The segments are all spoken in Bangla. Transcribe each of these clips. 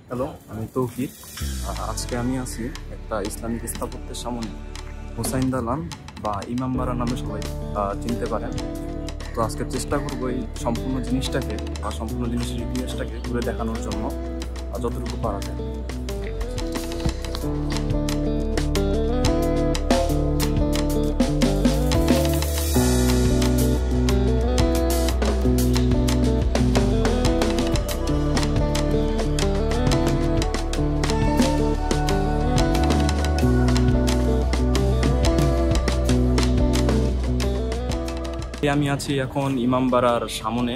হ্যালো, আমি তৌকির। আজকে আমি আছি একটা ইসলামিক স্থাপত্যের সামনে, হুসাইন দালান বা ইমামবাড়া নামে সবাই চিনতে পারেন। তো আজকে চেষ্টা করবো এই সম্পূর্ণ জিনিসটাকে বা সম্পূর্ণ জিনিসের ইতিহাসটাকে ঘুরে দেখানোর জন্য যতটুকু পারা যায়। আমি আছি এখন ইমামবাড়ার সামনে,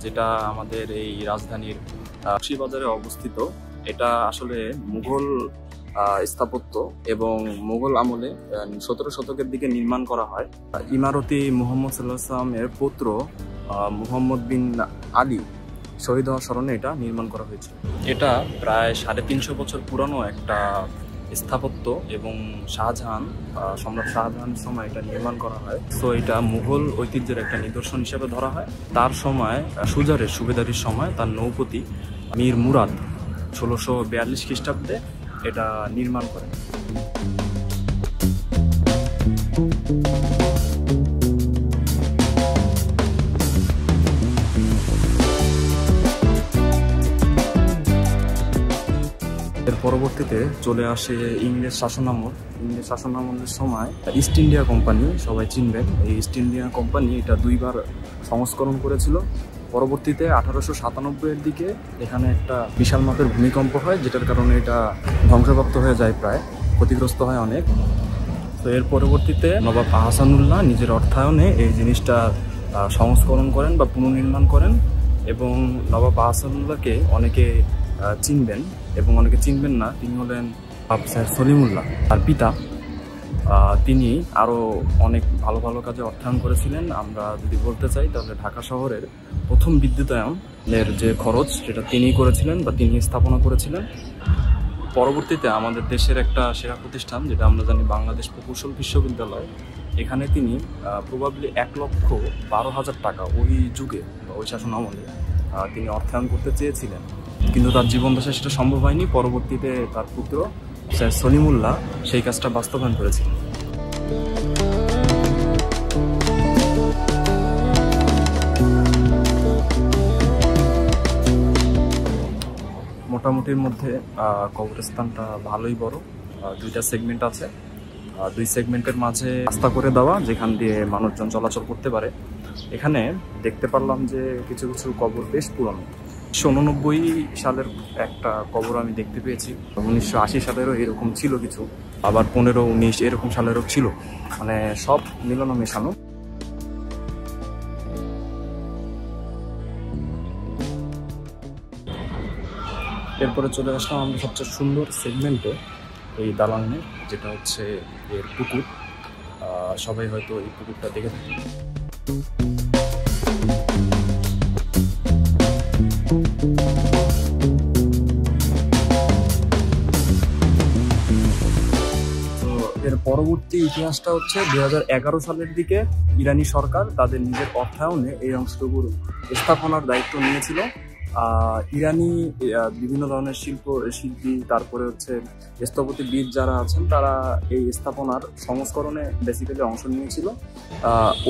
যেটা আমাদের এই রাজধানীর বাজারে অবস্থিত। এটা আসলে মুঘল স্থাপত্য এবং মুঘল আমলে 17 শতকের দিকে নির্মাণ করা হয়। ইমারতি মুহাম্মদ সাল্লাল্লাহু আলাইহি ওয়াসাল্লামের পুত্র মুহাম্মদ বিন আলী শহীদ হওয়ার স্মরণে এটা নির্মাণ করা হয়েছে। এটা প্রায় 350 বছর পুরানো একটা স্থাপত্য এবং সম্রাট শাহজাহানের সময় এটা নির্মাণ করা হয়। তো এটা মুঘল ঐতিহ্যের একটা নিদর্শন হিসেবে ধরা হয়। তার সময় সুজারের সুবেদারির সময় তার নৌপতি মীর মুরাদ 1642 খ্রিস্টাব্দে এটা নির্মাণ করেন। এর পরবর্তীতে চলে আসে ইংরেজ শাসনামল। ইংরেজ শাসনামলের সময় ইস্ট ইন্ডিয়া কোম্পানি, সবাই চিনবেন, এই ইস্ট ইন্ডিয়া কোম্পানি এটা 2বার সংস্করণ করেছিল। পরবর্তীতে 1897-এর দিকে এখানে একটা বিশাল মাপের ভূমিকম্প হয়, যেটার কারণে এটা ধ্বংসপ্রাপ্ত হয়ে যায়, প্রায় ক্ষতিগ্রস্ত হয় অনেক। তো এর পরবর্তীতে নবাব আহসানুল্লাহ নিজের অর্থায়নে এই জিনিসটা সংস্করণ করেন বা পুনর্নির্মাণ করেন। এবং নবাব আহসানুল্লাহকে অনেকে চিনবেন এবং অনেকে চিনবেন না। তিনি হলেন স্যার সলিমুল্লাহ, তার পিতা। তিনি আরও অনেক ভালো ভালো কাজে অর্থায়ন করেছিলেন। আমরা যদি বলতে চাই তাহলে ঢাকা শহরের প্রথম বিদ্যুতায়নের যে খরচ, সেটা তিনিই করেছিলেন বা তিনি স্থাপনা করেছিলেন। পরবর্তীতে আমাদের দেশের একটা সেরা প্রতিষ্ঠান, যেটা আমরা জানি বাংলাদেশ প্রকৌশল বিশ্ববিদ্যালয়, এখানে তিনি প্রবাবলি 1,12,000 টাকা ওই যুগে বা ওই শাসন আমলে তিনি অর্থায়ন করতে চেয়েছিলেন, কিন্তু তার জীবন দশায় সেটা সম্ভব হয়নি। পরবর্তীতে তার পুত্র স্যার সলিমুল্লাহ সেই কাজটা বাস্তবায়ন করেছিলেন। মোটামুটির মধ্যে কবরস্থানটা ভালোই বড়, 2টা সেগমেন্ট আছে। 2 সেগমেন্টের মাঝে রাস্তা করে দেওয়া, যেখান দিয়ে মানুষজন চলাচল করতে পারে। এখানে দেখতে পারলাম যে কিছু কিছু কবর বেশ পুরনো। 1989 সালের একটা কবর আমি দেখতে পেয়েছি। 1980 সালেরও এরকম ছিল কিছু, আবার 15, 19 এরকম সালেরও ছিল, মানে সব মিলানো মেশানো। এরপরে চলে আসলাম আমরা সবচেয়ে সুন্দর সেগমেন্টে, এই দালানে, যেটা হচ্ছে এর পুকুর। সবাই হয়তো এই পুকুরটা দেখে থাকি। এর পরবর্তী ইতিহাসটা হচ্ছে 2011 সালের দিকে ইরানি সরকার তাদের নিজের অর্থায়নে এই অংশটুকুর স্থাপনার দায়িত্ব নিয়েছিল। ইরানি বিভিন্ন ধরনের শিল্পী, তারপরে হচ্ছে স্থপতিবিদ যারা আছেন, তারা এই স্থাপনার সংস্করণে বেসিক্যালি অংশ নিয়েছিল।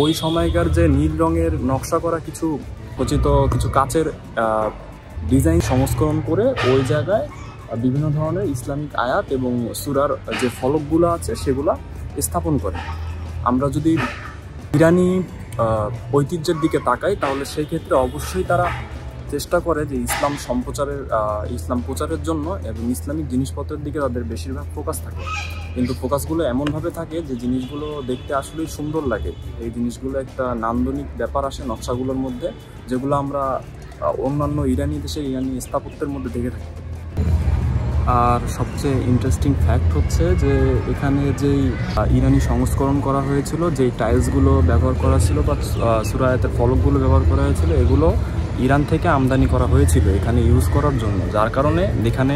ওই সময়কার যে নীল রঙের নকশা করা কিছু খচিত কিছু কাচের ডিজাইন সংস্করণ করে ওই জায়গায় বিভিন্ন ধরনের ইসলামিক আয়াত এবং সূরার যে ফলকগুলো আছে সেগুলা স্থাপন করে। আমরা যদি ইরানি ঐতিহ্যের দিকে তাকাই, তাহলে সেই ক্ষেত্রে অবশ্যই তারা চেষ্টা করে যে ইসলাম প্রচারের জন্য এবং ইসলামিক জিনিসপত্রের দিকে তাদের বেশিরভাগ ফোকাস থাকে। কিন্তু ফোকাসগুলো এমনভাবে থাকে যে জিনিসগুলো দেখতে আসলেই সুন্দর লাগে। এই জিনিসগুলো একটা নান্দনিক ব্যাপার আসে নকশাগুলোর মধ্যে, যেগুলো আমরা অন্যান্য ইরানি স্থাপত্যের মধ্যে দেখে থাকি। আর সবচেয়ে ইন্টারেস্টিং ফ্যাক্ট হচ্ছে যে এখানে যেই ইরানি সংস্করণ করা হয়েছিল, যেই টাইলসগুলো ব্যবহার করা ছিল বা সূরা আয়াতের ফলকগুলো ব্যবহার করা হয়েছিল, এগুলো ইরান থেকে আমদানি করা হয়েছিল এখানে ইউজ করার জন্য। যার কারণে এখানে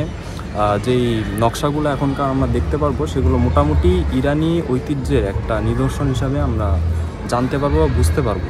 যেই নকশাগুলো এখনকার আমরা দেখতে পারবো, সেগুলো মোটামুটি ইরানি ঐতিহ্যের একটা নিদর্শন হিসাবে আমরা জানতে পারবো বা বুঝতে পারবো।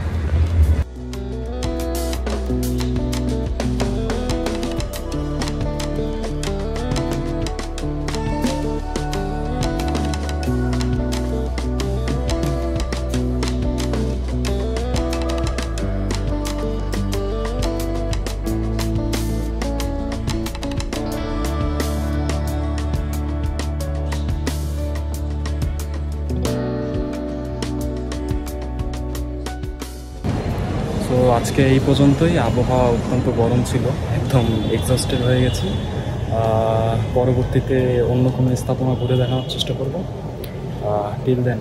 আজকে এই পর্যন্তই। আবহাওয়া অত্যন্ত গরম ছিল, একদম এক্সস্টেড হয়ে গেছি। পরবর্তীতে অন্য কোনো স্থাপনা ঘুরে দেখানোর চেষ্টা করব। Till then